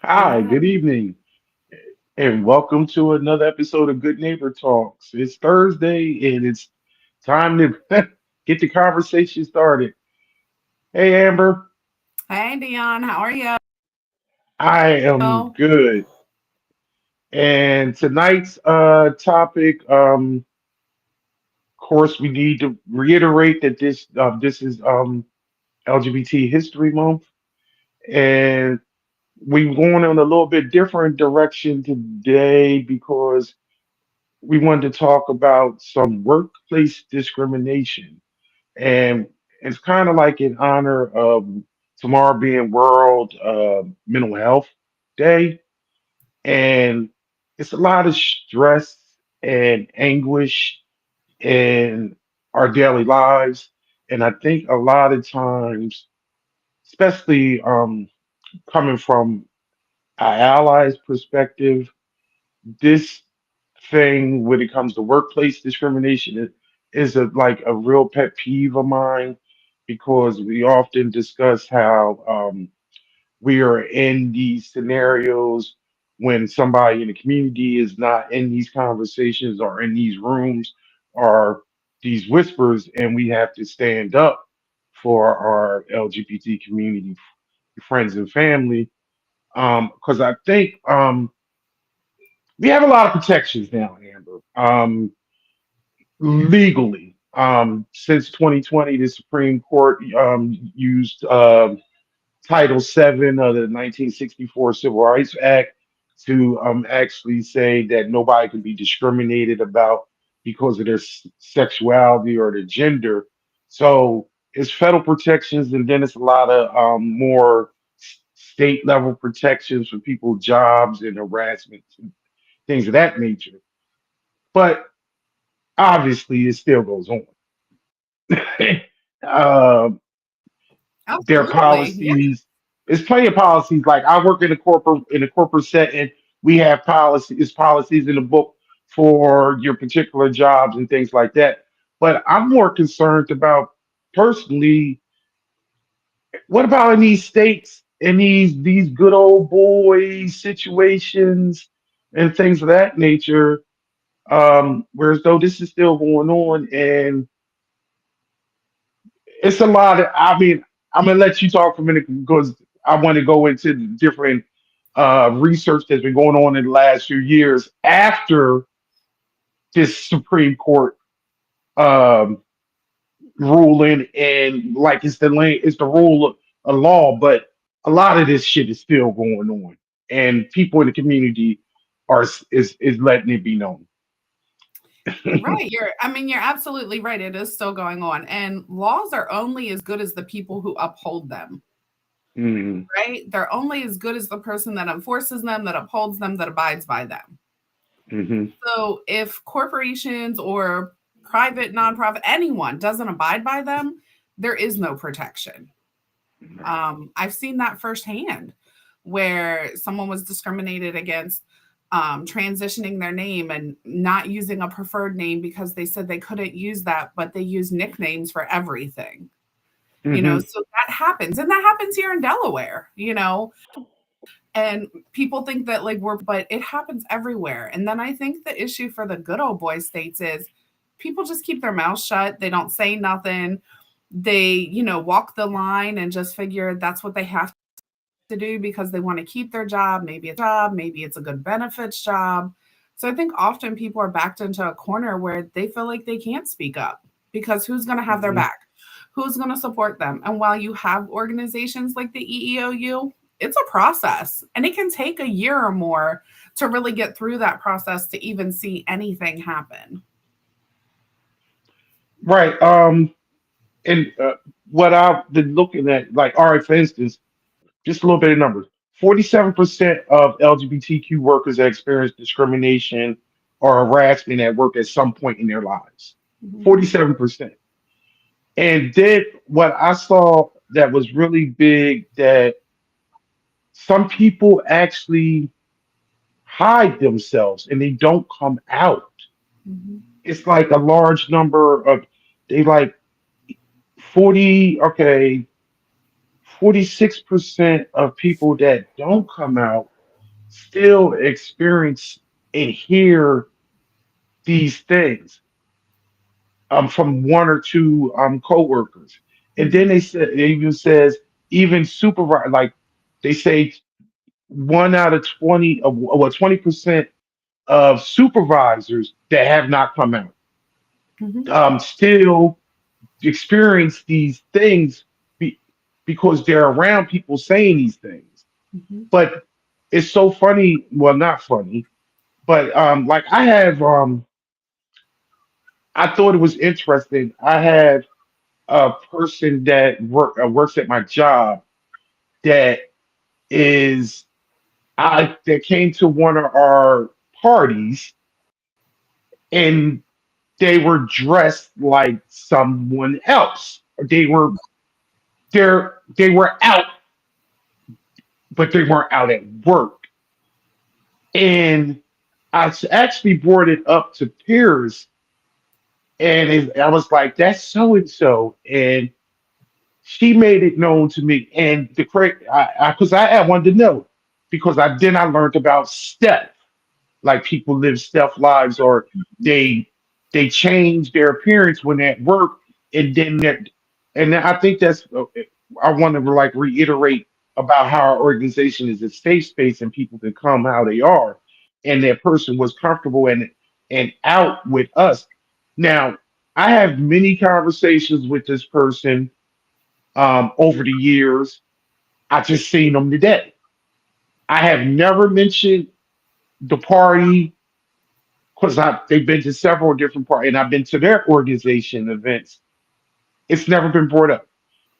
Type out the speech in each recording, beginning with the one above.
Hi, Yeah. good evening, and welcome to another episode of Good Neighbor Talks. It's Thursday, and it's time to get the conversation started. Hey, Amber, Hey, Dion, how are you? I am good. And tonight's topic, of course, we need to reiterate that this is LGBT History Month, and we're going in a little bit different direction today because we wanted to talk about some workplace discrimination. And it's kind of like in honor of tomorrow being World Mental Health Day. And it's a lot of stress and anguish in our daily lives. And I think a lot of times, especially coming from our allies' perspective, this thing when it comes to workplace discrimination is a like a real pet peeve of mine because we often discuss how we are in these scenarios when somebody in the community is not in these conversations or in these rooms or these whispers, and we have to stand up for our LGBT community friends and family. Because I think we have a lot of protections now, Amber. Legally, since 2020, the Supreme Court used Title VII of the 1964 Civil Rights Act to actually say that nobody can be discriminated about because of their sexuality or their gender. So it's federal protections, and then it's a lot of more state level protections for people, jobs and harassment, and things of that nature. But obviously, it still goes on. uh, their Absolutely. Yeah. policies. There's plenty of policies. Like I work in a corporate setting. We have policies in the book for your particular jobs and things like that. But I'm more concerned about personally, what about in these states, in these good old boy situations and things of that nature, whereas though this is still going on and it's a lot of. I mean, I'm gonna let you talk for a minute because I want to go into the different research that's been going on in the last few years after this Supreme Court um, ruling, and like it's the rule of law, but a lot of this shit is still going on, and people in the community is letting it be known. Right. You're absolutely right. It is still going on. And laws are only as good as the people who uphold them, Mhm, right? They're only as good as the person that enforces them, that upholds them, that abides by them. mhm. So if corporations or private, nonprofit, anyone doesn't abide by them, there is no protection. I've seen that firsthand where someone was discriminated against transitioning their name and not using a preferred name because they said they couldn't use that, but they use nicknames for everything. Mhm. So that happens. And that happens here in Delaware. And people think that like but it happens everywhere. And then I think the issue for the good old boy states is people just keep their mouths shut. They don't say nothing. They walk the line and just figure that's what they have to do because they want to keep their job. Maybe it's a good benefits job. So I think often people are backed into a corner where they feel like they can't speak up because who's going to have their Mhm. back? Who's going to support them? And while you have organizations like the EEOU, it's a process and it can take a year or more to really get through that process to even see anything happen. Right. And what I've been looking at, like, all right, for instance, just a little bit of numbers. 47% of LGBTQ workers that experience discrimination or harassment at work at some point in their lives. Mhm. 47%. And then what I saw that was really big that some people actually hide themselves and they don't come out. Mhm. It's like a large number of, they like 40, okay, 46% of people that don't come out still experience and hear these things from one or two coworkers. And then Mhm. it even says even supervisor, like they say 1 out of 20 of, well, 20% of supervisors that have not come out Mhm. still experience these things be, because they're around people saying these things. Mhm. But it's so funny, well, not funny, but like I thought it was interesting. I have a person that works at my job that is I that came to one of our parties, and they were dressed like someone else. They were out, but they weren't out at work. And actually brought it up to peers, and I was like, "That's so and so," and she made it known to me. And the correct, because I wanted to know, because I learned about stealth, like people live stealth lives, or they they change their appearance when they're at work, and then and I think that's I want to like reiterate about how our organization is a safe space and people can come how they are, and that person was comfortable and out with us. Now I have many conversations with this person over the years. I just seen them today. I have never mentioned the party because they've been to several different parties and I've been to their organization events. It's never been brought up.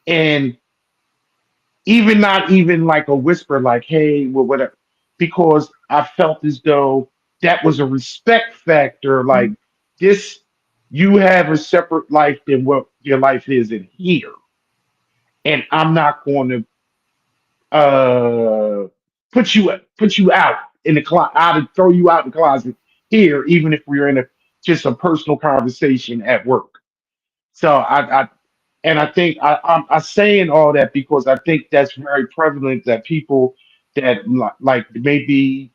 And even not even like a whisper, like, hey, well, whatever, because I felt as though that was a respect factor. Like, Mhm. this, you have a separate life than what your life is in here. And I'm not going to uh put you out in the closet. I'd throw you out in the closet here, even if we're in a just a personal conversation at work. So I think I'm saying all that because I think that's very prevalent that people that like maybe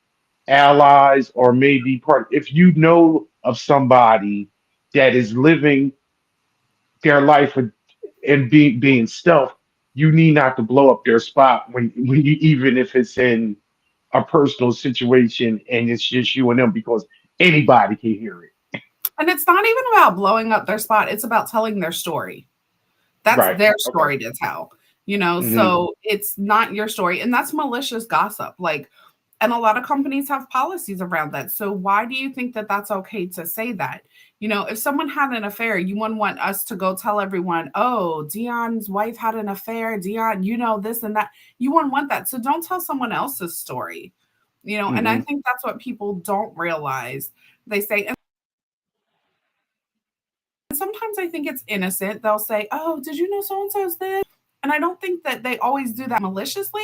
allies or maybe part. If you know of somebody that is living their life and being stealth, you need not to blow up their spot when you even if it's in a personal situation and it's just you and them because anybody can hear it. And it's not even about blowing up their spot, it's about telling their story. That's Right. their Okay. story to tell, you know? Hmm. So it's not your story. And that's malicious gossip. Like, and a lot of companies have policies around that. So why do you think that that's okay to say that? You know, if someone had an affair, you wouldn't want us to go tell everyone, oh, Dion's wife had an affair. Dion, you know, this and that. You wouldn't want that. So don't tell someone else's story, you know? And I Hmm. think that's what people don't realize. They say, and sometimes I think it's innocent. They'll say, oh, did you know so and so's this? And I don't think that they always do that maliciously,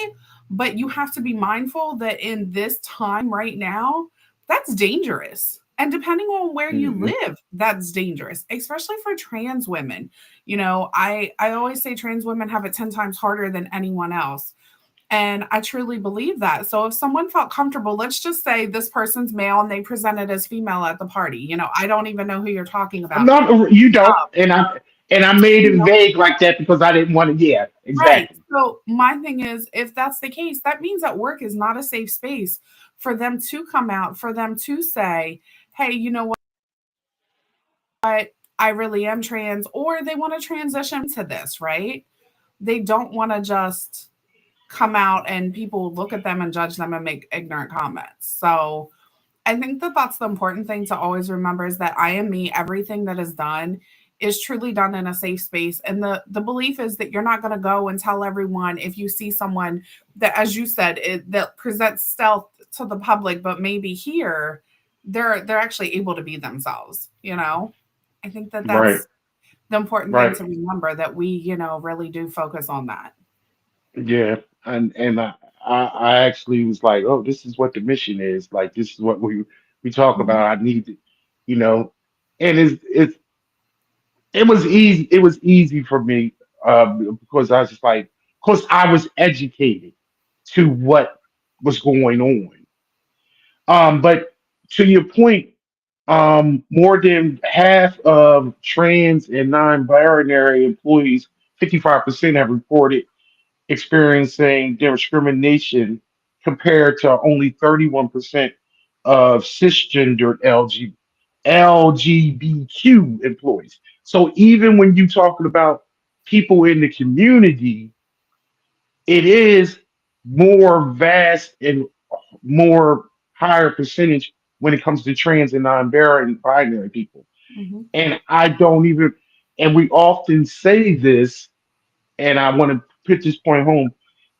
but you have to be mindful that in this time right now, that's dangerous. And depending on where you Hmm. live, that's dangerous, especially for trans women. You know, I always say trans women have it 10 times harder than anyone else. And I truly believe that. So if someone felt comfortable, let's just say this person's male and they presented as female at the party. You know, I don't even know who you're talking about. No, you don't, and I made You it know, vague like that because I didn't want to. Yeah, right. exactly. So my thing is, if that's the case, that means that work is not a safe space for them to come out, for them to say, hey, you know what? I really am trans, or they want to transition to this, right? They don't want to just come out and people look at them and judge them and make ignorant comments. So I think that that's the important thing to always remember is that I am me. Everything that is done is truly done in a safe space. And the belief is that you're not going to go and tell everyone if you see someone that, as you said, that presents stealth to the public, but maybe here they're actually able to be themselves. You know, I think that Right, that's the important thing right. to remember that we, you know, really do focus on that. Yeah, and I actually was like, oh, this is what the mission is. Like, this is what we talk Mhm. about. I need to, you know, and it was easy. It was easy for me because I was just like, because I was educated to what was going on. But to your point, more than half of trans and non-binary employees, 55% have reported experiencing discrimination compared to only 31% of cisgendered LGBTQ employees. So even when you're talking about people in the community, it is more vast and more higher percentage when it comes to trans and non-binary people. Mhm. And I don't even, and we often say this, and I want to put this point home,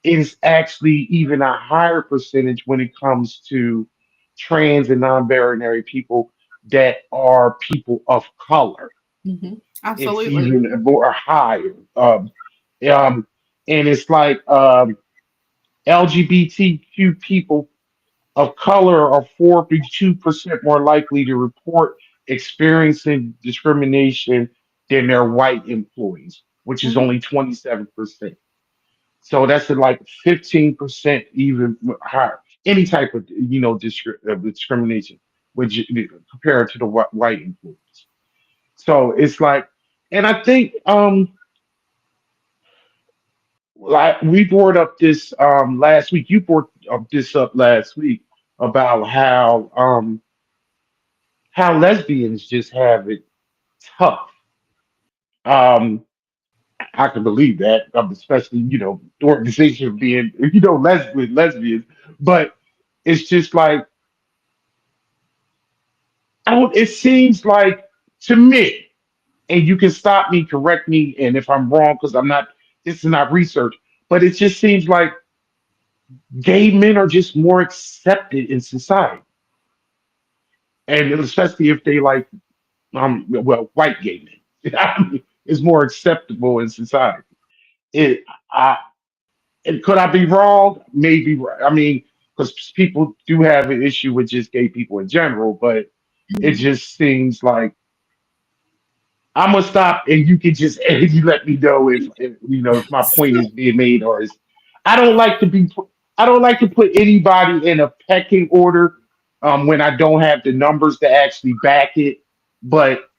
it is actually even a higher percentage when it comes to trans and non-binary people that are people of color. Mhm. It's Absolutely. even more higher. Um, and it's like LGBTQ people of color are 42% more likely to report experiencing discrimination than their white employees, which is Mhm. only 27%. So that's at like 15% even higher. Any type of discrimination, which compared to the white employees. So it's like, and I think like we brought up this last week. You brought up this up last week about how lesbians just have it tough. Um, I can believe that, especially the organization being lesbians, but it's just like I don't. It seems like to me, and you can stop me, correct me, and if I'm wrong, because I'm not. This is not research, but it just seems like gay men are just more accepted in society, and especially if they like white gay men, is more acceptable in society. It, I, and could I be wrong? Maybe. I mean, because people do have an issue with just gay people in general, but it Mhm. just seems like I'm gonna stop, and you can just you let me know if my point is being made or is. I don't like to be. I don't like to put anybody in a pecking order when I don't have the numbers to actually back it, but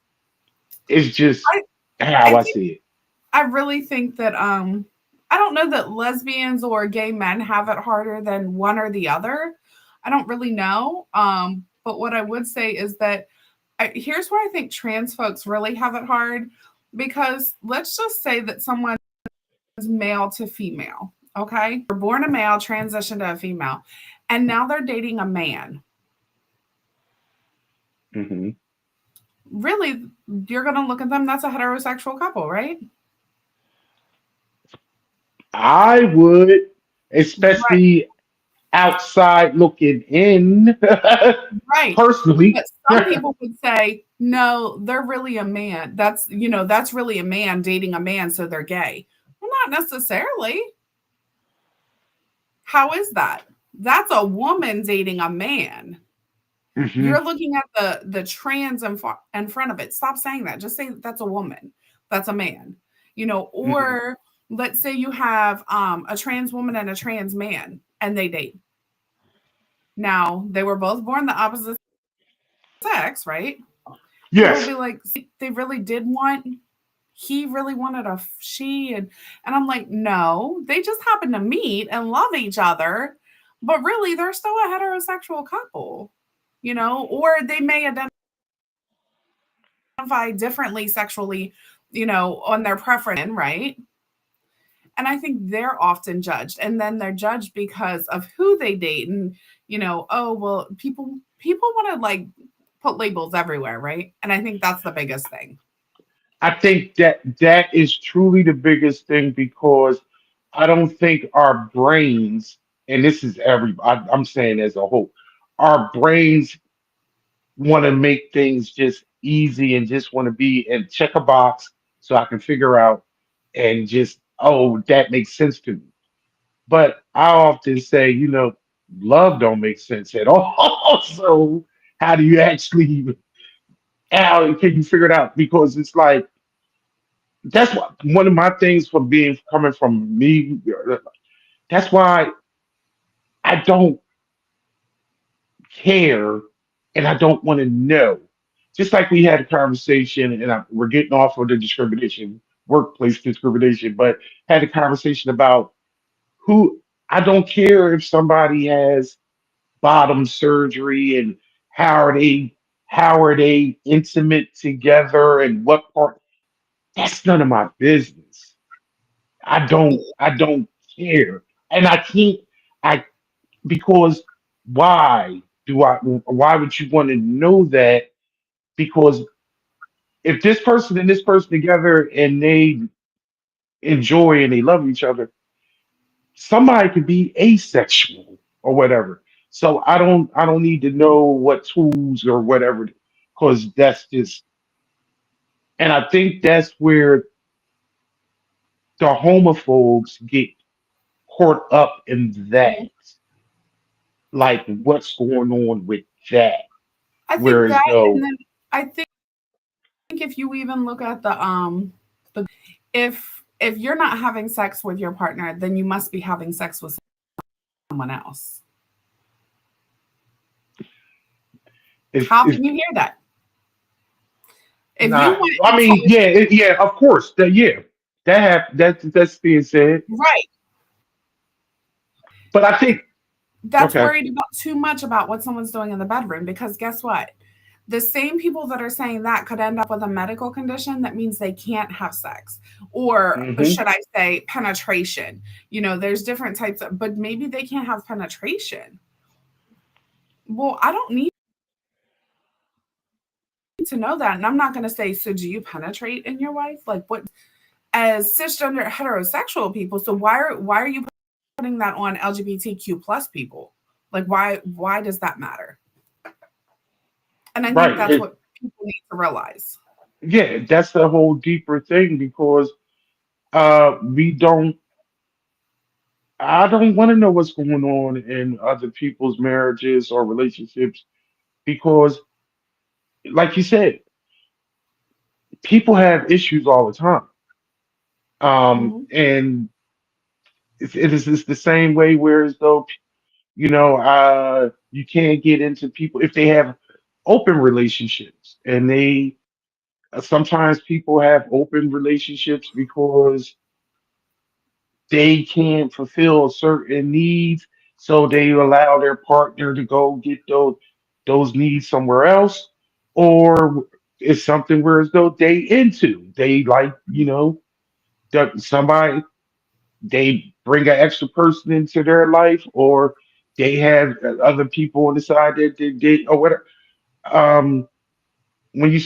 it's just I how I I think see it. I really think that I don't know that lesbians or gay men have it harder than one or the other. I don't really know. But what I would say is that here's where I think trans folks really have it hard because let's just say that someone's male to female, okay? They're born a male, transitioned to a female, and now they're dating a man. Hmm. Really, you're going to look at them, that's a heterosexual couple, right? I would, Right. especially outside looking in, Right. personally. But some people would say, no, they're really a man. That's really a man dating a man, so they're gay. Well, not necessarily. How is that? That's a woman dating a man. Hmm. You're looking at the trans in front of it. Stop saying that. Just say that's a woman. That's a man. Hmm. Or let's say you have a trans woman and a trans man and they date. Now, they were both born the opposite sex, right? People will Yes. be like, "See, they really did want he really wanted a she," and I'm like, "No, they just happen to meet and love each other, but really they're still a heterosexual couple." Or they may identify differently sexually, on their preference, right? And I think they're often judged, and then they're judged because of who they date, and oh well, people want to like put labels everywhere, right? And I think that's the biggest thing. I think that is truly the biggest thing because I don't think our brains, and this is I'm saying as a whole, our brains want to make things just easy and just want to be and check a box so I can figure out and just, oh, that makes sense to me. But I often say, love don't make sense at all. So how do you actually, how can you figure it out? Because it's like, that's what one of my things from being coming from me. That's why I don't care and I don't want to know. Just like we had a conversation, and we're getting off of the discrimination, workplace discrimination, but had a conversation about who I don't care if somebody has bottom surgery and how are they how are they intimate together and what part. That's none of my business. I don't care, and I can't. I because why would you want to know that? Because if this person and this person together and they enjoy and they love each other, somebody could be asexual or whatever. So I don't need to know what tools or whatever, because that's just, and I think that's where the homophobes get caught up in that, like what's going on with that. I think Whereas that, and though, then I think if you even look at the if you're not having sex with your partner, then you must be having sex with someone else. How it's can you hear that? If you not. went I and mean, told yeah, yeah, of course, that's being said. right, But I think that's okay. worried about too much about what someone's doing in the bedroom because guess what? The same people that are saying that could end up with a medical condition that means they can't have sex. Or Hmm. should I say penetration? There's different types of, but maybe they can't have penetration. Well, I don't need to know that. And I'm not going to say, so do you penetrate in your wife? Like what, as cisgender heterosexual people, so why are you putting that on LGBTQ plus people? Like why does that matter? And I think Right. that's what people need to realize. Yeah, that's a whole deeper thing because we don't I don't want to know what's going on in other people's marriages or relationships because like you said, people have issues all the time. Hmm. And it is just the same way whereas though you can't get into people if they have open relationships and they sometimes people have open relationships because they can't fulfill certain needs, so they allow their partner to go get those needs somewhere else, or it's something where as though they like that somebody they bring an extra person into their life, or they have other people on the side that they did or whatever. Um, when you,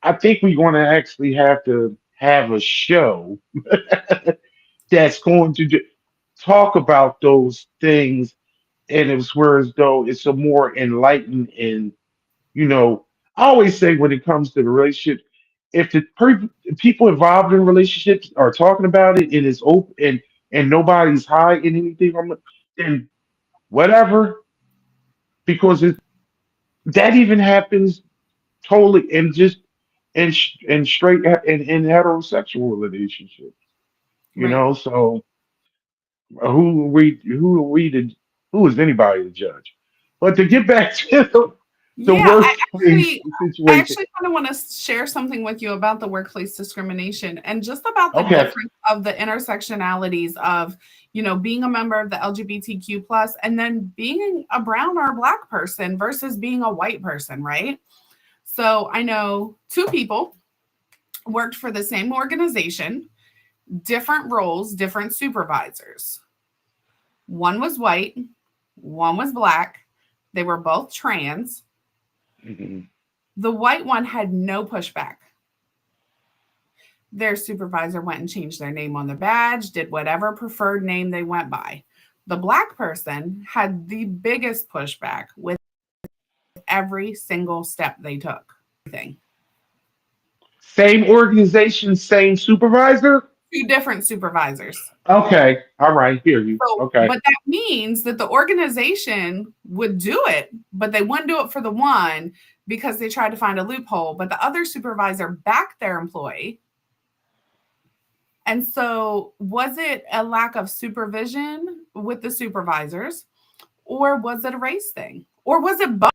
I think we're going to actually have to have a show that's going to talk about those things, and it's where as though it's a more enlightened and you know I always say when it comes to the relationship, if people involved in relationships are talking about it and it's open and nobody's hiding anything from it, then whatever, because that even happens totally and just and straight and in heterosexual relationships, Right. so who are we to who is anybody to judge? But to get back to the Yeah, workplace I situation. actually kind of want to share something with you about the workplace discrimination and just about the Okay. difference of the intersectionalities of, being a member of the LGBTQ plus and then being a brown or a black person versus being a white person, right? So I know two people worked for the same organization, different roles, different supervisors. One was white, one was black. They were both trans. Mhm. The white one had no pushback. Their supervisor went and changed their name on the badge, did whatever preferred name they went by. The black person had the biggest pushback with every single step they took. Everything. Same organization, same supervisor. Two different supervisors. Okay, all right, hear you. So, Okay, but that means that the organization would do it, but they wouldn't do it for the one because they tried to find a loophole. But the other supervisor backed their employee. And so, was it a lack of supervision with the supervisors? Or was it a race thing? Or was it both?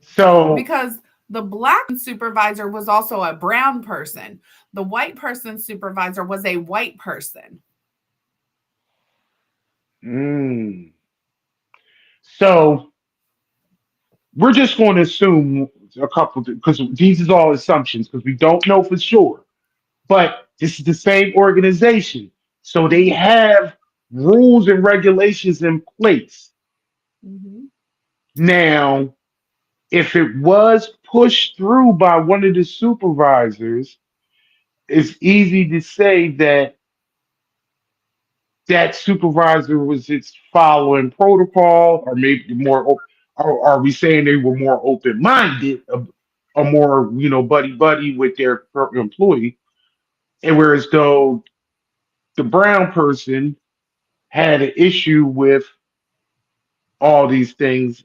So, Because the black supervisor was also a brown person. The white person supervisor was a white person. mm, so we're just going to assume a couple because these is all assumptions because we don't know for sure. But this is the same organization, so they Mm-hmm. have rules and regulations in place. Mm-hmm. Now, if it was pushed through by one of the supervisors, it's easy to say that that supervisor was just following protocol, or maybe more. Or are we saying they were more open minded, or more buddy buddy with their employee? And whereas though the brown person had an issue with all these things,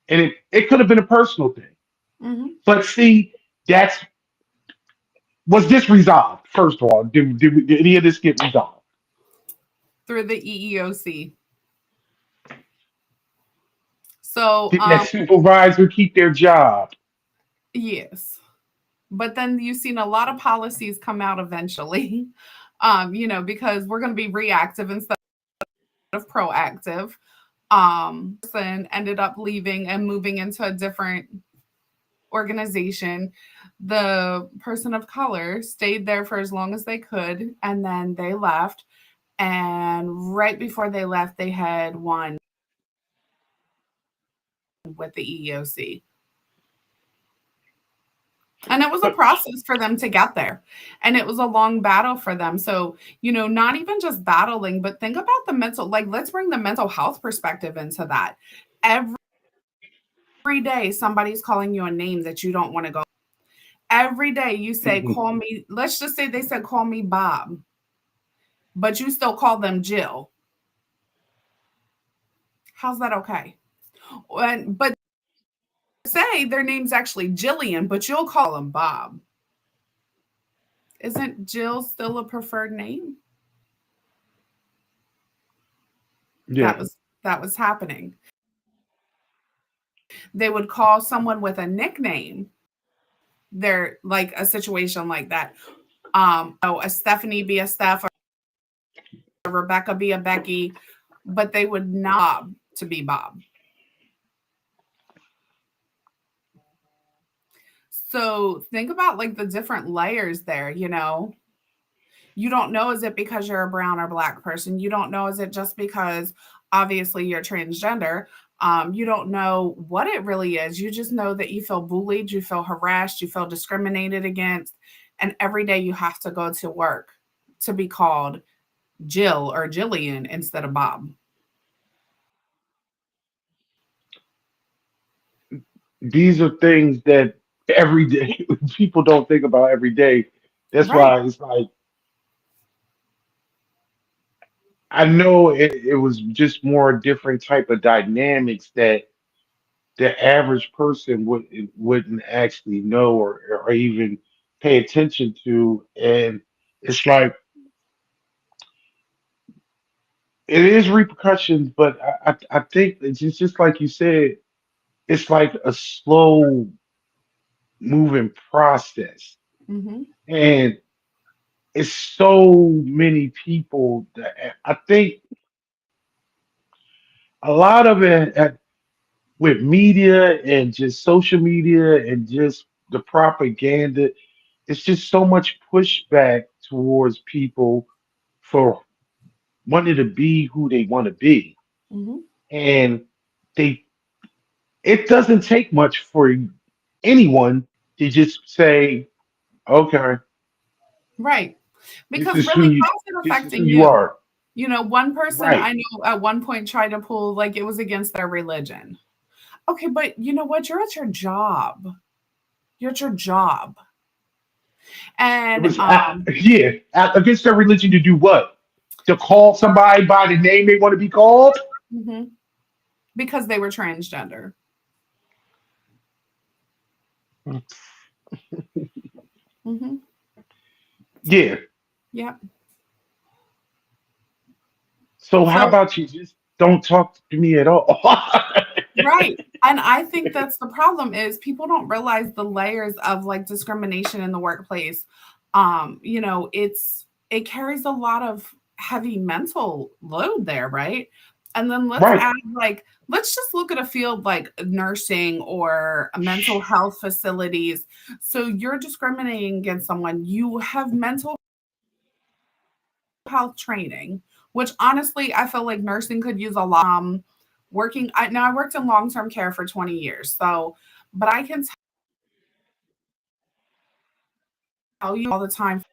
and it could have been a personal thing. Mm-hmm. But see, that's was this resolved? First of all, did any of this get resolved? Through the EEOC. So, Did that supervisor keep their job? yes. But then you've seen a lot of policies come out eventually, because we're going to be reactive instead of proactive. Person ended up leaving and moving into a different organization. The person of color stayed there for as long as they could, and then they left. And right before they left, they had won with the EEOC. And it was a But process for them to get there. And it was a long battle for them. So, not even just battling, but think about the mental, like, let's bring the mental health perspective into that. Every day, somebody's calling you a name that you don't want to go. Every day, you say, mhm, call me. Let's just say they said, call me Bob, but you still call them Jill. How's that okay? But say their name's actually Jillian, but you'll call them Bob. Isn't Jill still a preferred name? yeah, That was that was happening. They would call someone with a nickname. They're like a situation like that. A Stephanie be a Steph, a Rebecca be a Becky, but they would not to be Bob. So think about like the different layers there. You don't know, is it because you're a brown or black person? You don't know, is it just because obviously you're transgender? You don't know what it really is. You just know that you feel bullied, you feel harassed, you feel discriminated against, and every day you have to go to work to be called Jill or Jillian instead of Bob. these are things that every day people don't think about every day. That's Right. why it's like I know it was just more different type of dynamics that the average person wouldn't actually know or even pay attention to, and it's like it is repercussions, but I think it's just like you said, it's like a slow moving process, Hmm. and it's so many people that I think a lot of it with media and just social media and just the propaganda, it's just so much pushback towards people for wanting to be who they want to be. Hmm. And they it doesn't take much for anyone to just say, okay, Right. this Because is who really, you how's it this is who affecting you you? are. One person Right. I know at one point tried to pull like it was against their religion. Okay, but you know what? You're at your job. You're at your job. It And was yeah, against their religion to do what? To call somebody by the name they want to be called? mhm, because they were transgender. Hmm. Yeah. Yeah. So how So, about you just don't talk to me at all? right. And I think that's the problem is people don't realize the layers of like discrimination in the workplace. It carries a lot of heavy mental load there, right? And then let's Right, add like let's just look at a field like nursing or mental health facilities. So you're discriminating against someone, you have mental health training, which honestly I feel like nursing could use a lot. Working I worked in long-term care for 20 years. So, but I can tell you all the time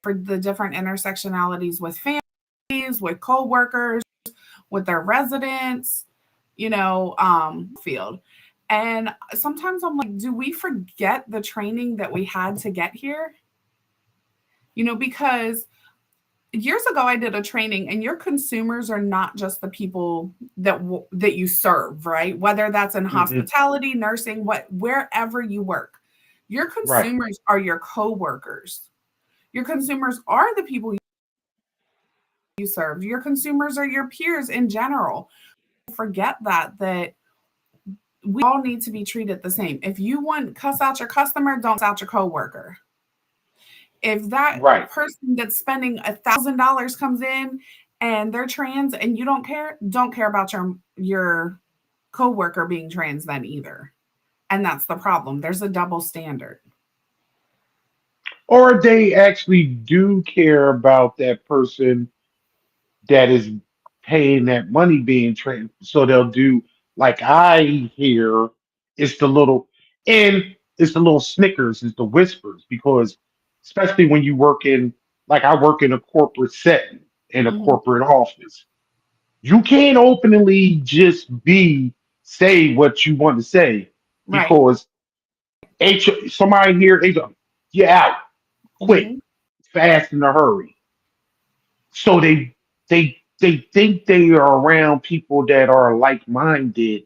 for the different intersectionalities with families, with coworkers, with their residents, field. And sometimes I'm like, do we forget the training that we had to get here? Because years ago I did a training, and your consumers are not just the people that you serve, right? Whether that's in hmm, hospitality, nursing, wherever you work, your right. consumers are your coworkers. Your consumers are the people you serve. Your consumers are your peers in general. Forget that we all need to be treated the same. If you want cuss out your customer, don't cuss out your coworker. If that Right. person that's spending $1,000 comes in and they're trans and you don't care about your coworker being trans then either. And that's the problem. There's a double standard. Or they actually do care about that person that is paying that money being trained. So they'll do like I hear it's the little and it's the little snickers, it's the whispers, because especially when you work in like I work in a corporate setting in a Mhm. corporate office. You can't openly just be say what you want to say Right. because somebody here, HR, you're out quick, Mhm. fast in a hurry. So they think they are around people that are like minded,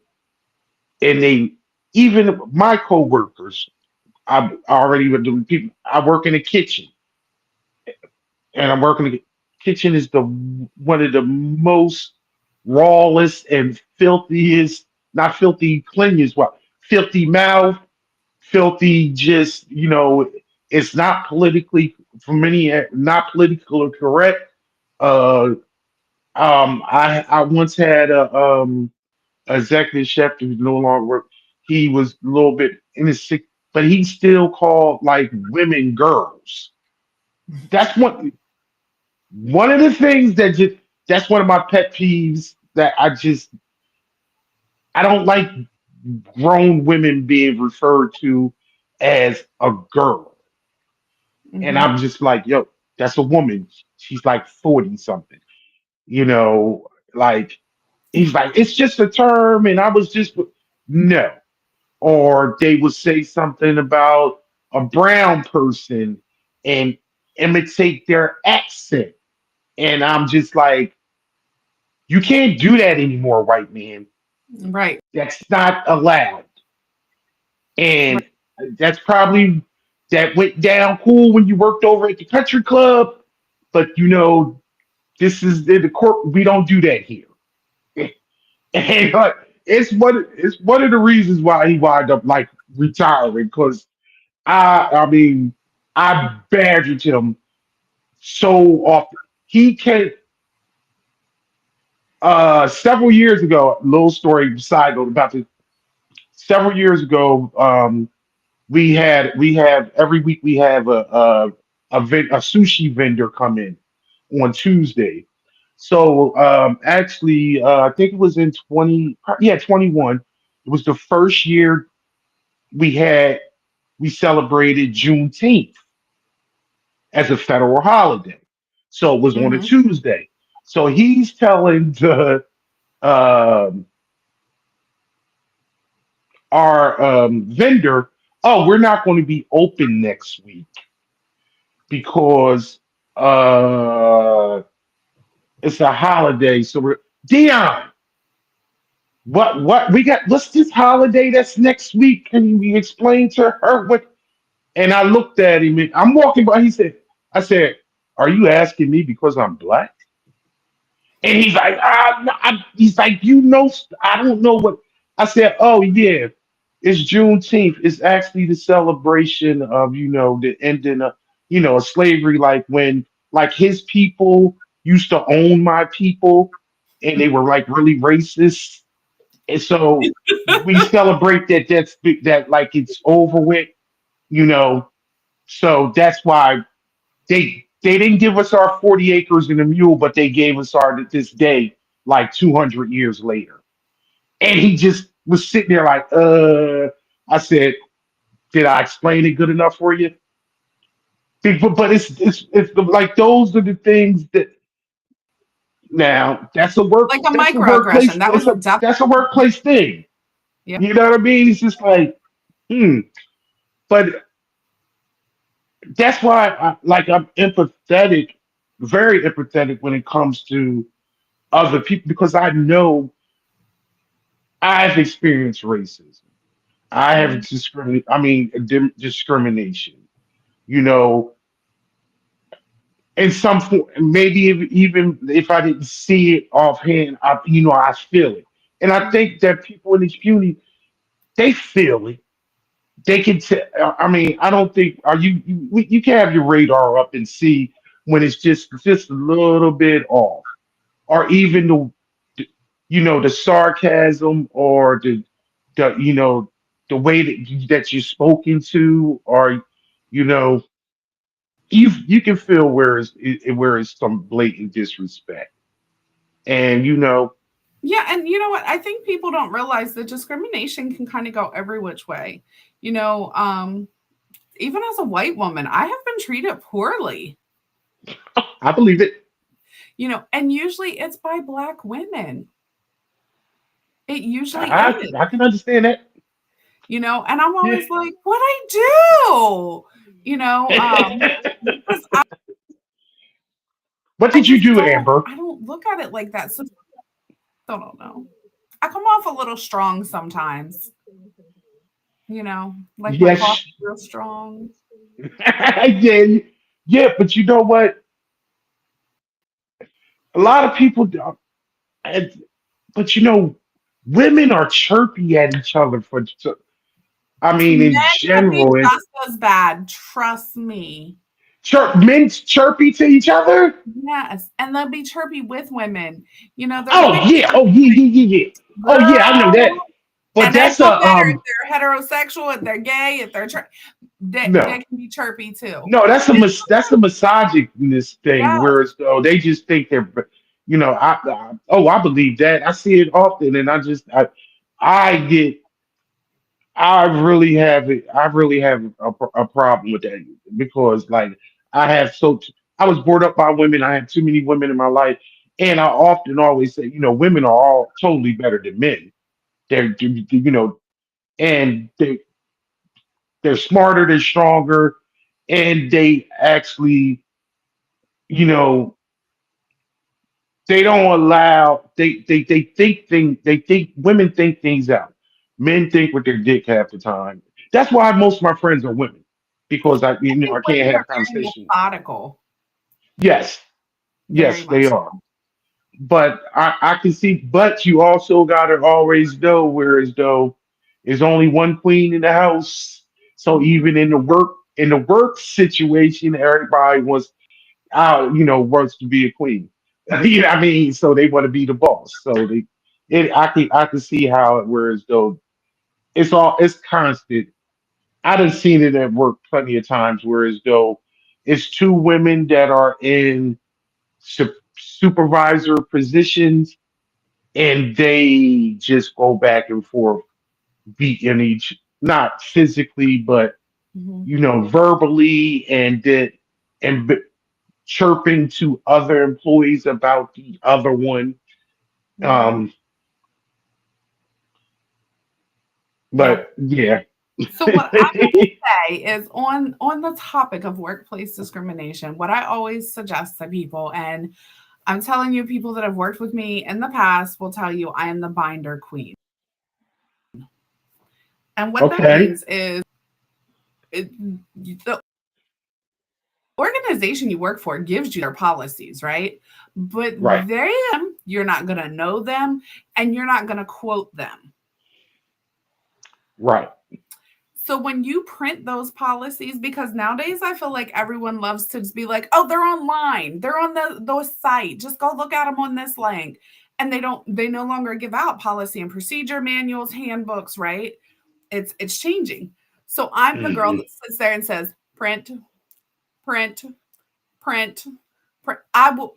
and they even my coworkers. I already been doing people. I work in the kitchen, and I'm working in the kitchen is the one of the most rawest and filthiest, not filthy cleanliest, what filthy mouth, filthy. Just it's not politically for many not politically correct. Uh, I once had a executive chef who's no longer work. He was a little bit in his sick, but he still called like women girls. That's one of the things that just that's one of my pet peeves that I don't like grown women being referred to as a girl. And Mhm. I'm just like, yo, that's a woman. She's like 40 something, you know, like he's like, it's just a term, and I was just no. Or they would say something about a brown person and imitate their accent. And I'm just like, you can't do that anymore, white man. Right. That's not allowed. Right. And that's probably that went down cool when you worked over at the country club, but this is in the court. We don't do that here. And it's one of the reasons why he wound up like retiring because I mean, I badgered him so often. He came several years ago. Little story side note about this. Several years ago, we have every week we have a sushi vendor come in on Tuesday. So actually, I think it was in 21. It was the first year we had we celebrated Juneteenth as a federal holiday. So it was on a Mhm. Tuesday. So he's telling um, our vendor, "Oh, we're not going to be open next week because uh, it's a holiday." So we're Dion. What we got? What's this holiday that's next week? Can you explain to her what? And I looked at him. And I'm walking by. I said, "Are you asking me because I'm black?" And he's like, he's like, I don't know what. I said, oh yeah, it's Juneteenth. It's actually the celebration of the ending of of slavery. Like when like his people used to own my people, and they were like really racist, and so we celebrate that. That like it's over with, you know. So that's why they didn't give us our 40 acres and a mule, but they gave us our this day like 200 years later. And he just was sitting there like, I said, did I explain it good enough for you? But like those are the things that now Like a that's a microaggression. workplace That was definitely. that's a workplace thing. Yeah. You know what I mean? It's just like, hmm. But that's why I'm empathetic, very empathetic when it comes to other people because I know I've experienced racism. I have discrimination. You know, in some form, maybe even if I didn't see it offhand, I feel it, and I think that people in this community they feel it. They can. I mean, I don't think are you can have your radar up and see when it's just a little bit off, or even the sarcasm or the way that you're spoken to, or you know you can feel where it's some blatant disrespect, and Yeah, and you know what? I think people don't realize that discrimination can kind of go every which way. You know, even as a white woman, I have been treated poorly. I believe it. And usually it's by black women. It usually I is. I can understand that. And I'm Yeah. always like, what I do? You know, because What I did you just do, don't Amber? I don't look at it like that. So I don't know. I come off a little strong sometimes, like my coffee Yes. real strong. Yeah, yeah, but you know what? A lot of people, and- but women are chirpy at each other I mean, Men in can be general, and just as bad, trust me. men chirpy to each other. Yes, and they'll be chirpy with women. They're gonna Oh yeah, oh yeah, yeah, yeah, yeah. Oh yeah, I know that. girl, But and it that's don't a matter if they're heterosexual, if they're gay, if they're they no, can be chirpy too. no. That's a misogynist thing. Yes. Whereas though they just think I believe that. I see it often, and I get I really have a problem with that because like I have I was brought up by women. I had too many women in my life, and I often always say, women are all totally better than men. And they're smarter, they're stronger, and they actually, you know, they don't allow they think women think things out. Men think with their dick half the time. That's why most of my friends are women because I think I can't women have are very conversation. methodical, Yes, very yes, they much are. so. But I can see. But you also gotta always know where as though there's only one queen in the house. So Mhm. even in the work situation, everybody wants to be a queen. You know what I mean? So they want to be the boss. So I can see how it whereas though it's constant. I done seen it at work plenty of times, whereas though it's two women that are in supervisor positions and they just go back and forth, beating each not physically, but Mhm. verbally and chirping to other employees about the other one. Mhm. Um, Yeah. but yeah. So what I'm gonna say is on the topic of workplace discrimination, what I always suggest to people, and I'm telling you, people that have worked with me in the past will tell you I am the binder queen. And what that Okay. means is it, the organization you work for gives you their policies, right? But Right. you're not going to know them and you're not going to quote them. Right. So when you print those policies, because nowadays I feel like everyone loves to just be like, oh, they're online, they're on those site, just go look at them on this link. And they no longer give out policy and procedure manuals, handbooks, right? It's changing. So I'm the girl Hmm. that sits there and says, print, print, print, print. I will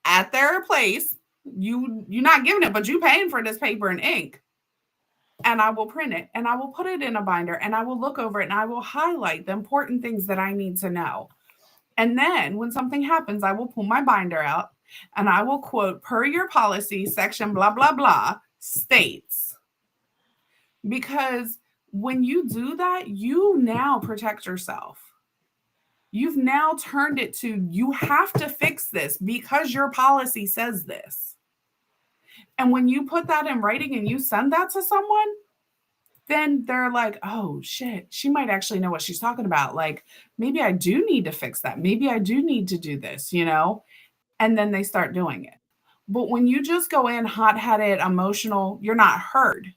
at their place, you're not giving it, but you paying for this paper and ink, and I will print it and I will put it in a binder and I will look over it and I will highlight the important things that I need to know. And then when something happens, I will pull my binder out and I will quote, per your policy, section blah, blah, blah, states. Because when you do that, you now protect yourself. You've now turned it to you have to fix this because your policy says this. And when you put that in writing and you send that to someone, then they're like, oh shit, she might actually know what she's talking about. Like, maybe I do need to fix that. Maybe I do need to do this, you know? And then they start doing it. But when you just go in hot headed, emotional, you're not heard.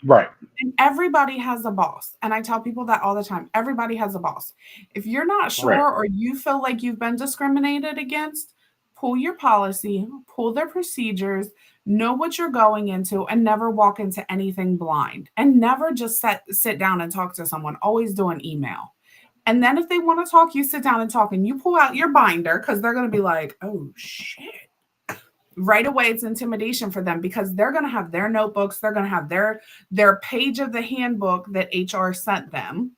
Right. And everybody has a boss. And I tell people that all the time. Everybody has a boss. If you're not Right. sure or you feel like you've been discriminated against, pull your policy, pull their procedures, know what you're going into, and never walk into anything blind. And never just sit down and talk to someone. Always do an email. And then if they want to talk, you sit down and talk and you pull out your binder because they're going to be like, oh shit. Right away it's intimidation for them because they're going to have their notebooks, they're going to have their page of the handbook that HR sent them,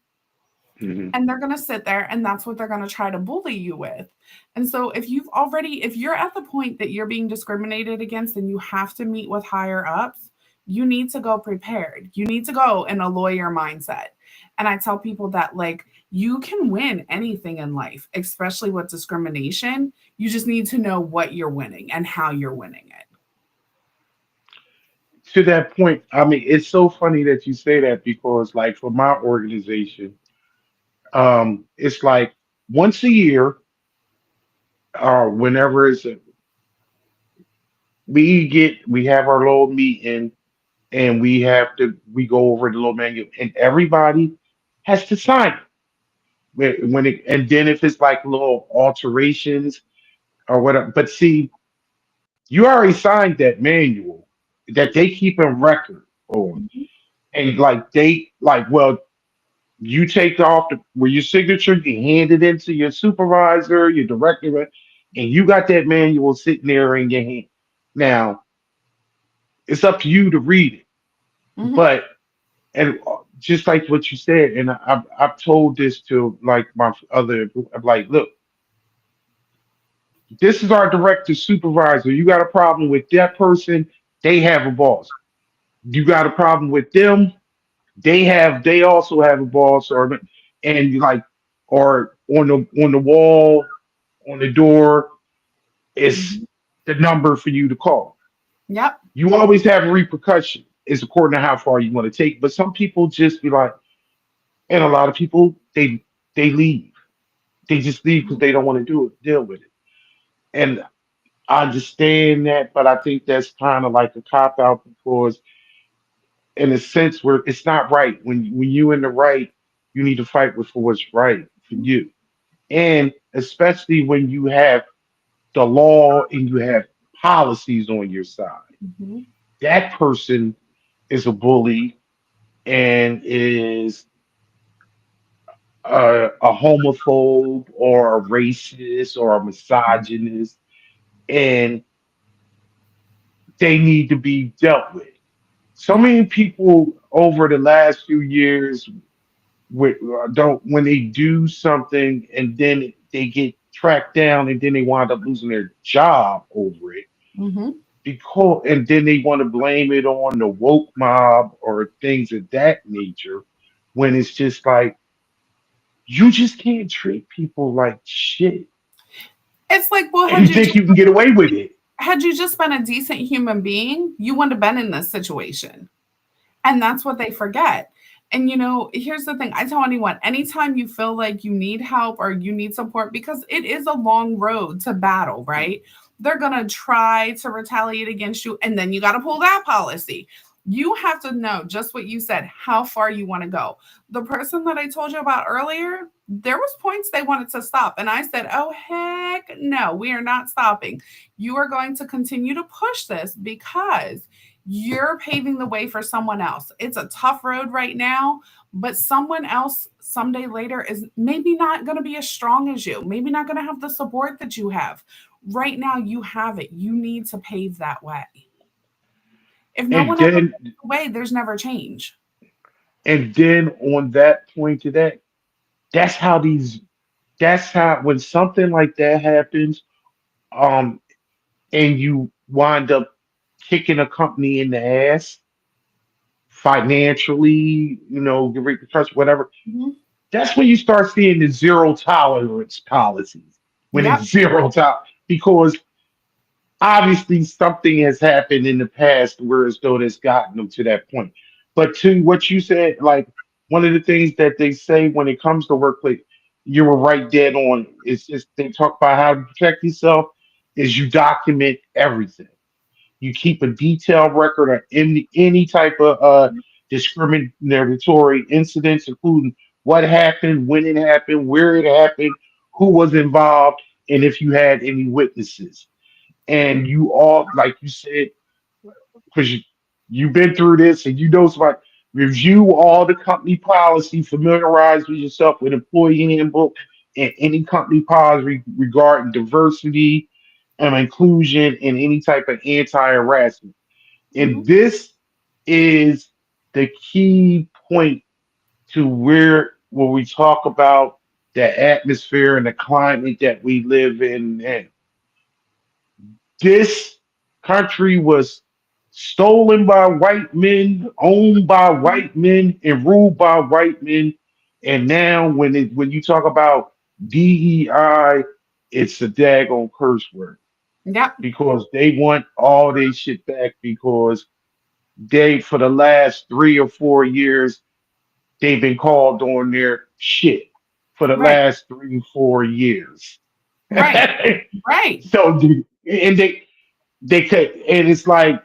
Hmm. and they're going to sit there and that's what they're going to try to bully you with. And so if you're at the point that you're being discriminated against and you have to meet with higher ups, you need to go prepared. You need to go in a lawyer mindset. And I tell people that, like, you can win anything in life, especially with discrimination. You just need to know what you're winning and how you're winning it. To that point, I mean, it's so funny that you say that because, like, for my organization, it's like once a year, whenever we have our little meeting and we go over the little menu and everybody has to sign it. And then if it's like little alterations or whatever, but see, you already signed that manual that they keep in record on, Mhm, and like well, you take off where your signature, you hand it into your supervisor, your director, and you got that manual sitting there in your hand. Now it's up to you to read it, mhm, but and just like what you said, and I've told this to like my other, I'm like, look, this is our director supervisor. You got a problem with that person? They have a boss. You got a problem with them? They also have a boss, and like, or on the wall, on the door is mhm. the number for you to call. Yep. You always have a repercussion. It's according to how far you want to take. But some people just be like, and a lot of people they leave. They just leave because Mhm, they don't want to deal with it. And I understand that, but I think that's kind of like a cop out because in a sense where it's not right. When you in the right, you need to fight for what's right for you. And especially when you have the law and you have policies on your side. mhm, That person is a bully and is a homophobe or a racist or a misogynist, and they need to be dealt with. So yep. many people over the last few years don't when they do something and then they get tracked down and then they wind up losing their job over it Mhm. because and then they want to blame it on the woke mob or things of that nature when it's just like you just can't treat people like shit It's like, well, and you think you can get away with it. had you just been a decent human being, you wouldn't have been in this situation. And that's what they forget. And here's the thing. I tell anyone, anytime you feel like you need help or you need support, because it is a long road to battle, right? They're going to try to retaliate against you, and then you got to pull that policy. You have to know just what you said, how far you want to go. The person that I told you about earlier, there was points they wanted to stop, and I said, "Oh heck no, we are not stopping. You are going to continue to push this because you're paving the way for someone else. It's a tough road right now, but someone else someday later is maybe not going to be as strong as you, maybe not going to have the support that you have. Right now, you have it. You need to pave that way. If no And one ever then paves the way, there's never change." and then on that point to that, that's how these that's how when something like that happens, um, and you wind up kicking a company in the ass financially, the repercussions, whatever. Mhm. That's when you start seeing the zero tolerance policies. When Yep. it's zero tolerance, because obviously something has happened in the past where as though that's gotten them to that point. But to what you said, like one of the things that they say when it comes to workplace, you were right dead on. It's just they talk about how to protect yourself is you document everything. You keep a detailed record of any type of discriminatory incidents, including what happened, when it happened, where it happened, who was involved, and if you had any witnesses. And you all, like you said, because you've been through this and you know somebody, review all the company policy, familiarize with yourself with employee handbook and any company policy regarding diversity and inclusion and any type of anti-harassment. And Mhm. this is the key point to where when we talk about the atmosphere and the climate that we live in. And this country was stolen by white men, owned by Mhm. white men, and ruled by white men. And now, when you talk about DEI, it's a daggone curse word Yep. because they want all their shit back because they, for the last 3 or 4 years, they've been called on their shit for the Right. last 3 or 4 years. Right. Right. So, and they could, and it's like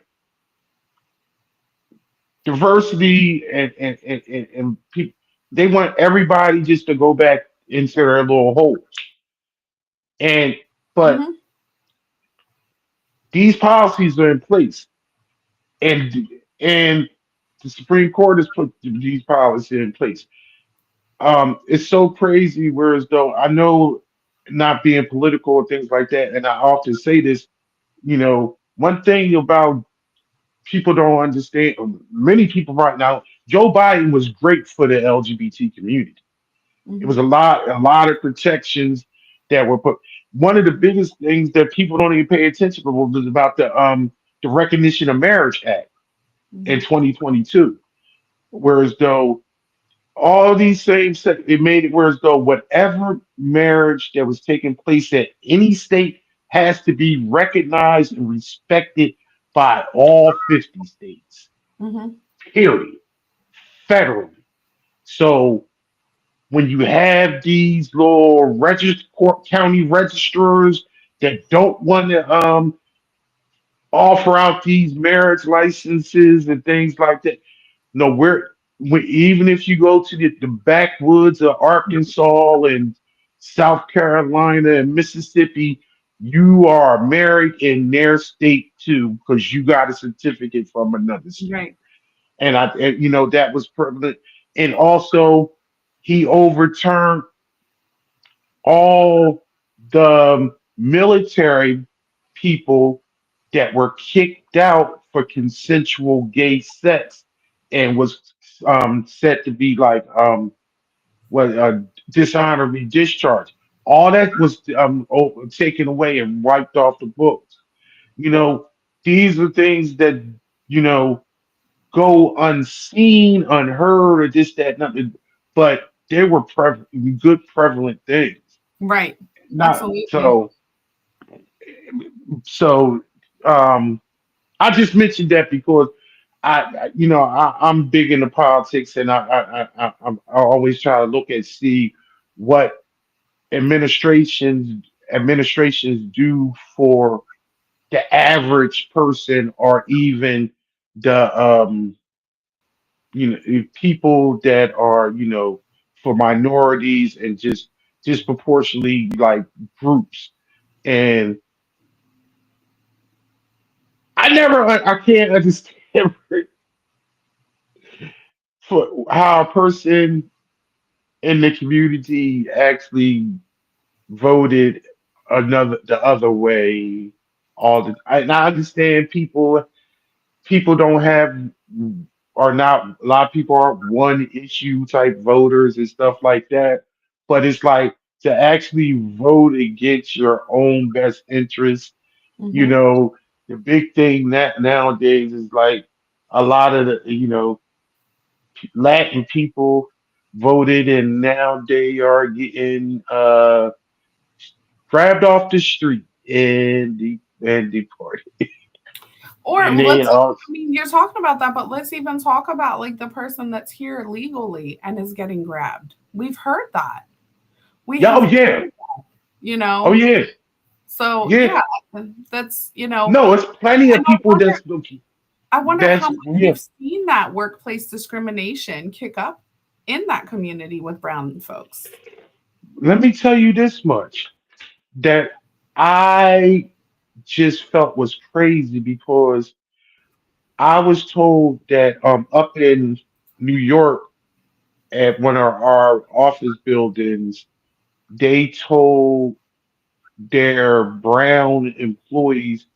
diversity and people, they want everybody just to go back into their little holes. And but Mhm. these policies are in place, and and the Supreme Court has put these policies in place. It's so crazy. Whereas though I know not being political and things like that, and I often say this, one thing about people don't understand, many people right now, Joe Biden was great for the LGBT community. It was Mhm. a lot of protections that were put. One of the biggest things that people don't even pay attention to was about the Recognition of Marriage Act in Mhm. 2022. Whereas though all these same it made it whereas though whatever marriage that was taking place at any state has to be recognized and respected by all 50 states, Mhm. period, federally. So when you have these little county registrars that don't want to offer out these marriage licenses and things like that, no, even if you go to the backwoods of Arkansas and South Carolina and Mississippi, you are married in their state too because you got a certificate from another state. Right. And that was prevalent. And also, he overturned all the military people that were kicked out for consensual gay sex and was said to be like what dishonorably discharged. All that was taken away and wiped off the books. You know, these are things that you know go unseen, unheard, or this, that, nothing. But they were good, prevalent things. Right. Not Absolutely. so. Um, I just mentioned that because I'm big into politics, and I always try to look and see what administrations do for the average person, or even the people that are for minorities, and just disproportionately like groups. And I can't understand for how a person in the community actually voted the other way. And I understand people don't have are not a lot of people are one issue type voters and stuff like that. But it's like to actually vote against your own best interest. You Hmm. know, the big thing that nowadays is like a lot of the Latin people voted, and now they are getting grabbed off the street and deported. Or And they let's, are I mean, you're talking about that, but let's even talk about like the person that's here legally and is getting grabbed. We've heard that. We yeah, have, oh yeah, you oh know, yeah, so yeah. yeah, that's, No, it's plenty and of people I wonder how that's much yeah. you've seen that workplace discrimination kick up in that community with brown folks. Let me tell you this much that I just felt was crazy, because I was told that up in New York at one of our office buildings, they told their brown employees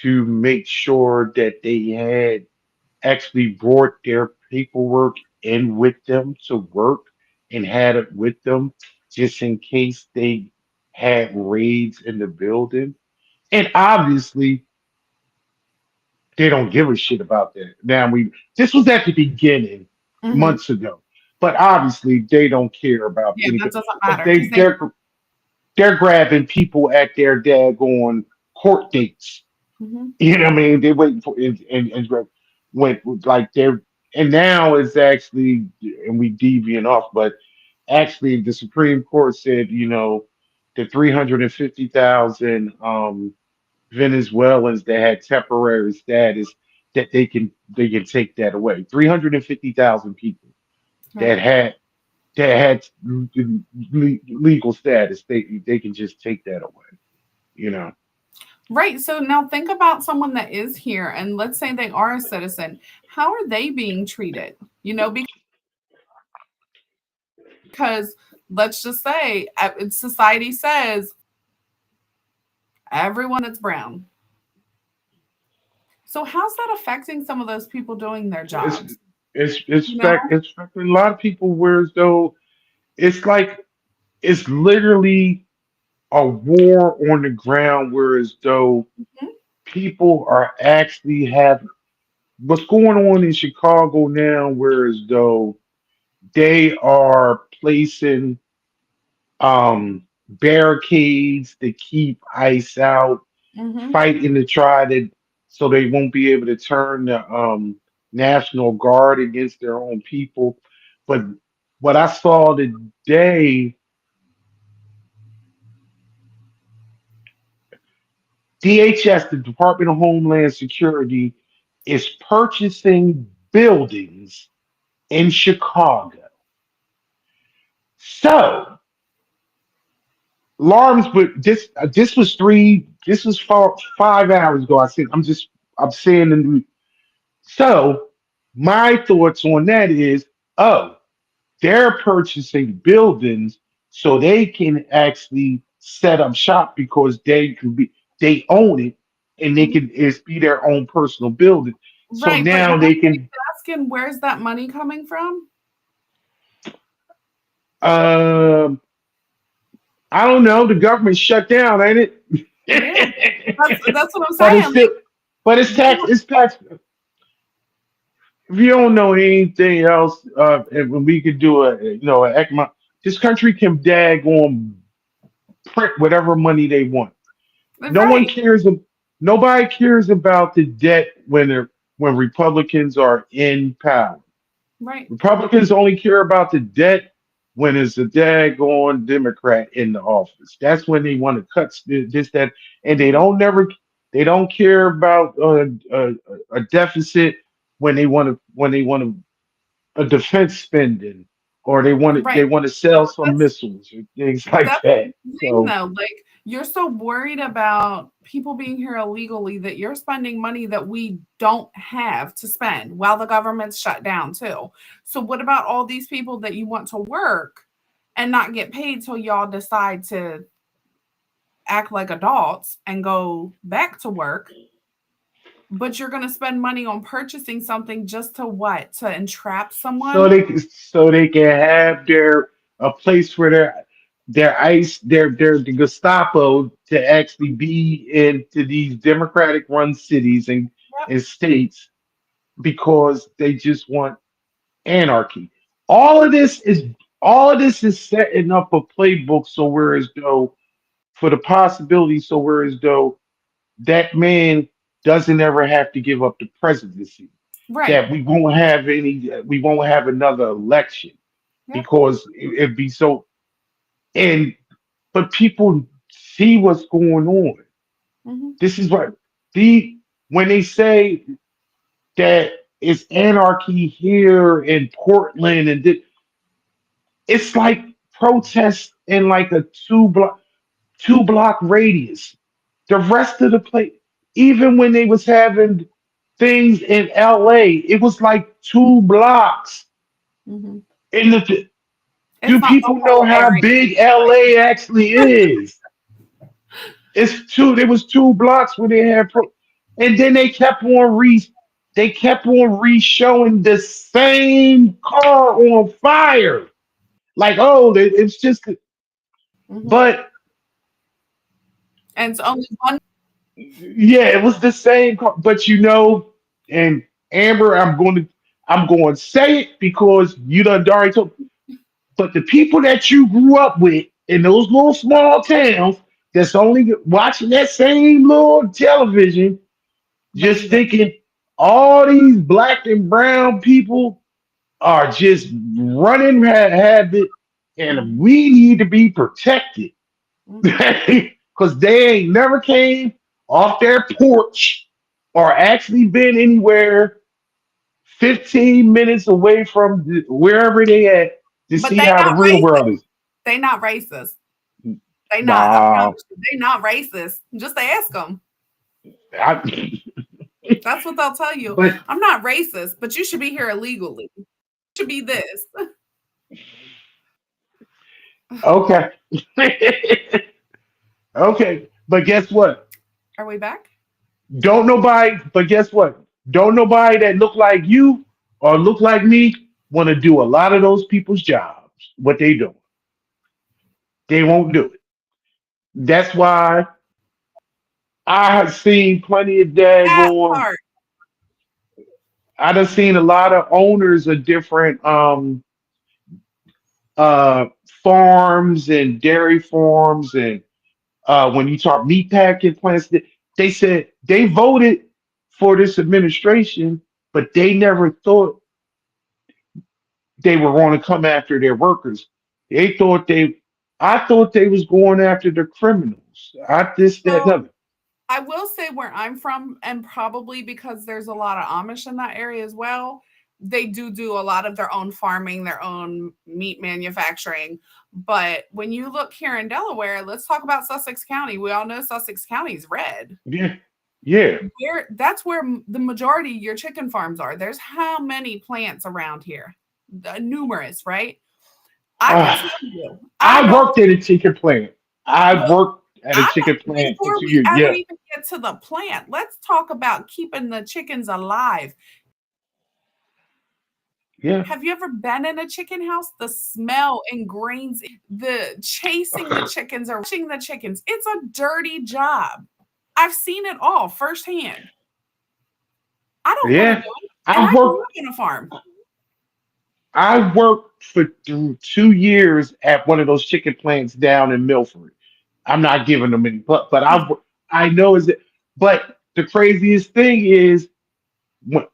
to make sure that they had actually brought their paperwork in with them to work, and had it with them just in case they had raids in the building. And obviously, they don't give a shit about that. Now, this was at the beginning, Hmm. months ago, but obviously they don't care about Yeah, that anything. doesn't But matter because they. they're grabbing people at their daggone court dates. Mhm. You know what I mean? They waiting for went like they're, and now it's actually, and we deviant off, but actually the Supreme Court said, the 350,000 Venezuelans that had temporary status, that they can take that away. 350,000 people that Right. had legal status, they can just take that away. You know. Right. So now think about someone that is here and let's say they are a citizen. How are they being treated? Because let's just say society says everyone that's brown. So how's that affecting some of those people doing their It's jobs? it's You know? it's affecting a lot of people, whereas though it's like it's literally a war on the ground, whereas though Mhm. people are actually have what's going on in Chicago now, whereas though they are placing barricades to keep ICE out, Mhm. fighting to try to so they won't be able to turn the National Guard against their own people. But what I saw today, DHS, the Department of Homeland Security, is purchasing buildings in Chicago. So alarms, but this was 5 hours ago. I'm saying the news. So my thoughts on that is, oh, they're purchasing buildings so they can actually set up shop, because they own it, and they Mhm. can it's be their own personal building. So Right, but now now they can asking where's that money coming from? um I don't know, the government shut down, ain't Yeah. it? That's what I'm But saying. Like it's tax. If you don't know anything else, and when we could do an economic, this country can dag on print whatever money they want. No one right. cares. Nobody cares about the debt when they're. when Republicans are in power. Right. Republicans only care about the debt when it's a daggone Democrat in the office. That's when they want to cut this, that, and Mhm. they don't care about a deficit when they want to a defense spending, or they Right. want to sell some missiles or things like That's that. the thing So though, like, you're so worried about people being here illegally that you're spending money that we don't have to spend while the government's shut down too. So what about all these people that you want to work and not get paid till y'all decide to act like adults and go back to work, but you're going to spend money on purchasing something just to what? To entrap someone? so they can have a place for their the Gestapo to actually be into these democratic run cities Yep. and states because they just want anarchy. All of this is all of this is setting up a playbook so whereas though for the possibility so whereas though that man doesn't ever have to give up the presidency. Right. That we won't have another election Yep. because it'd be so. And but people see what's going on. Mhm. This is what the when they say that it's anarchy here in Portland it's like protests in like a two block radius. The rest of the place, even when they was having things in LA, it was like 2 blocks. Mhm. In the It's do not the people know whole how area. big LA actually is? It's two. There was 2 blocks where they had and then they kept on re-showing the same car on fire. Like, oh, it's just, Mhm. but And it's only one. yeah, it was the same car. But and Amber, I'm going to say it because you done already told. But the people that you grew up with in those little small towns that's only watching that same little television, just Believe it. thinking all these black and brown people are just running habit and Mhm. we need to be protected Mhm. because they ain't never came off their porch or actually been anywhere 15 minutes away from wherever they at to But see they how the not real world racist. is. They not racist. They not. I Nah, promise you, they not racist. Just ask them. I, That's what they'll tell you. but I'm not racist, but you should be here illegally. You should be this. okay, okay. But guess what? Are we back? Don't nobody. But guess what? Don't nobody that look like you or look like me want to do a lot of those people's jobs. What they do, they won't do it. That's why I have seen plenty of That daggone. part. I done seen a lot of owners of different uh farms and dairy farms and when you talk meat packing plants, they said they voted for this administration, but they never thought they were going to come after their workers. They thought I thought they was going after the criminals. I this that So nothing. I will say where I'm from, and probably because there's a lot of Amish in that area as well, they do a lot of their own farming, their own meat manufacturing. But when you look here in Delaware, let's talk about Sussex County. We all know Sussex County is red. Yeah, yeah. That's where the majority of your chicken farms are. There's how many plants around here? Numerous, right? I can Uh, tell you, I I don't. worked at a chicken plant. I Well, worked at a I'm chicken plant for before two we years. ever Yeah, even get to the plant, let's talk about keeping the chickens alive. yeah. Have you ever been in a chicken house? The smell ingrains the chasing the chickens or watching the chickens. It's a dirty job. I've seen it all firsthand. I don't want to do Yeah, it. And I I grew worked. up on a farm. I worked for through 2 years at one of those chicken plants down in Milford. I'm not giving them any, but I know is it. But the craziest thing is When-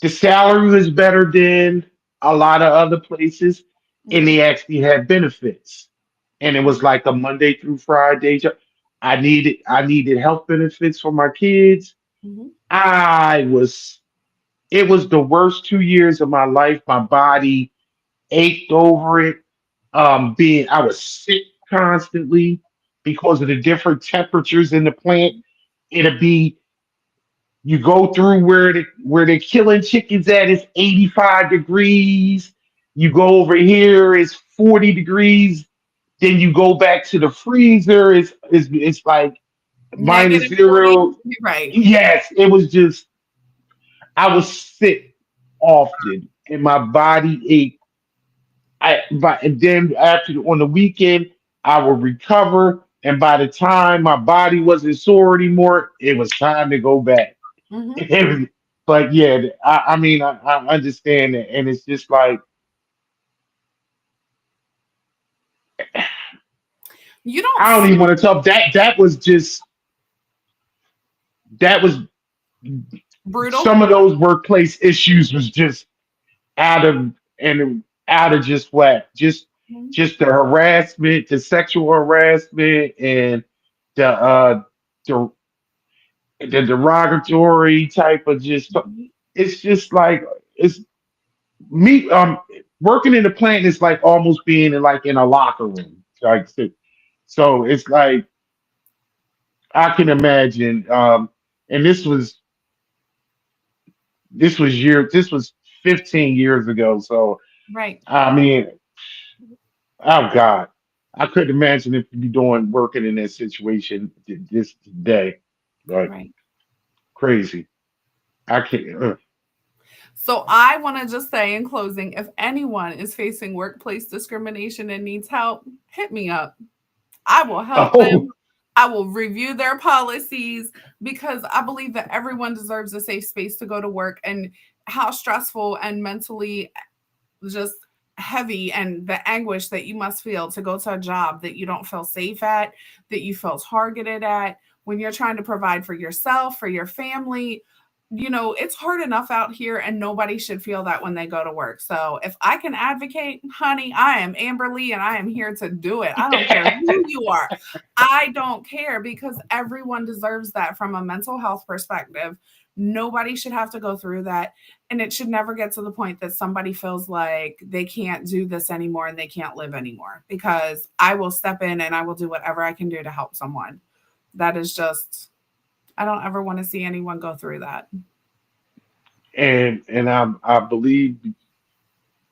The salary was better than a lot of other places, and Mhm. they actually had benefits. And it was Mhm. like a Monday through Friday job. I needed health benefits for my kids. Mhm. I was It was the worst 2 years of my life. My body ached over it. Being I was sick constantly because of the different temperatures in the plant. It'd be You go through where they're killing chickens at is 85 degrees. You go over here, it's 40 degrees. Then you go back to the freezer, it's like minus -40. zero. You're right. Yes, it was just I was sick often and my body ached. And then after on the weekend, I would recover. And by the time my body wasn't sore anymore, it was time to go back. Mhm. But yeah, I mean, I understand it, and it's just like You don't I don't see even want to talk. That was brutal. some of those workplace issues was just out of out of just whack. Mhm. Just the harassment, the sexual harassment, and the the the derogatory type of just. Mhm. It's just like it's me. Working in the plant is like almost being in a locker room. So it's like I can imagine. And this was 15 years ago. So Right. I mean, oh God, I couldn't imagine if you be doing working in that situation this day. Like Right. crazy. I can't. So I want to just say in closing, if anyone is facing workplace discrimination and needs help, hit me up. I will help Oh, them. I will review their policies because I believe that everyone deserves a safe space to go to work, and how stressful and mentally just heavy and the anguish that you must feel to go to a job that you don't feel safe at, that you feel targeted at, when you're trying to provide for yourself, for your family. It's hard enough out here, and nobody should feel that when they go to work. So if I can advocate, honey, I am Amber Lee and I am here to do it. I don't care who you are. I don't care because everyone deserves that from a mental health perspective. Nobody should have to go through that. And it should never get to the point that somebody feels like they can't do this anymore and they can't live anymore, because I will step in and I will do whatever I can do to help someone. That is just, I don't ever want to see anyone go through that. and I believe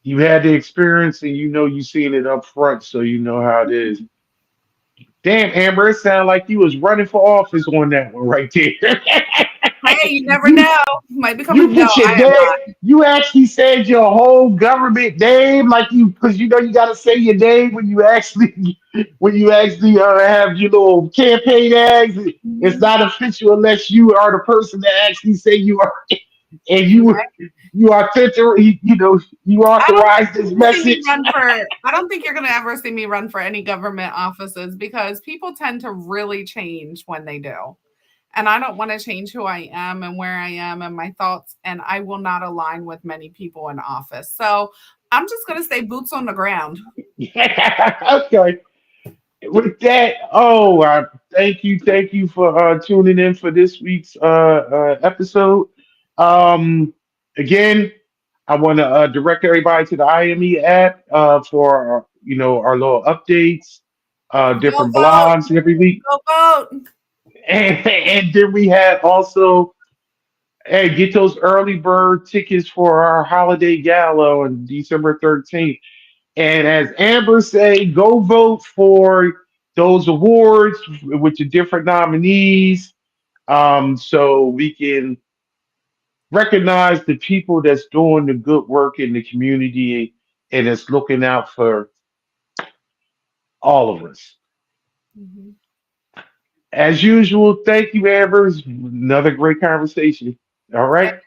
you had the experience and you seen it up front, so you know how it is. Damn, Amber, it sounded like you was running for office on that one right there. Hey, you never you know. Might become a you no, put your I am name. not. You actually said your whole government name, like because you got to say your name when you actually have your little campaign ads. It's Mhm. not official unless you are the person that actually say you are, and you authentic. You I don't think authorize you're this gonna see me message. run for I don't think you're gonna ever see me run for any government offices because people tend to really change when they do. And I don't want to change who I am and where I am and my thoughts, and I will not align with many people in office. So I'm just gonna say boots on the ground. Okay. With that, thank you for tuning in for this week's episode. Um, Again, I want to direct everybody to the IME app for our little updates, Go different vote, blogs every week, go vote. and then we had also, hey, get those early bird tickets for our holiday gala on December 13th. And as Amber say, go vote for those awards with the different nominees, so we can recognize the people that's doing the good work in the community and is looking out for all of us. Mhm. As usual, thank you, Amber. It's another great conversation. All right.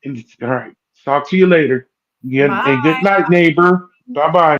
All right. Talk to you later. Yeah, and good Bye. night, neighbor. Bye bye.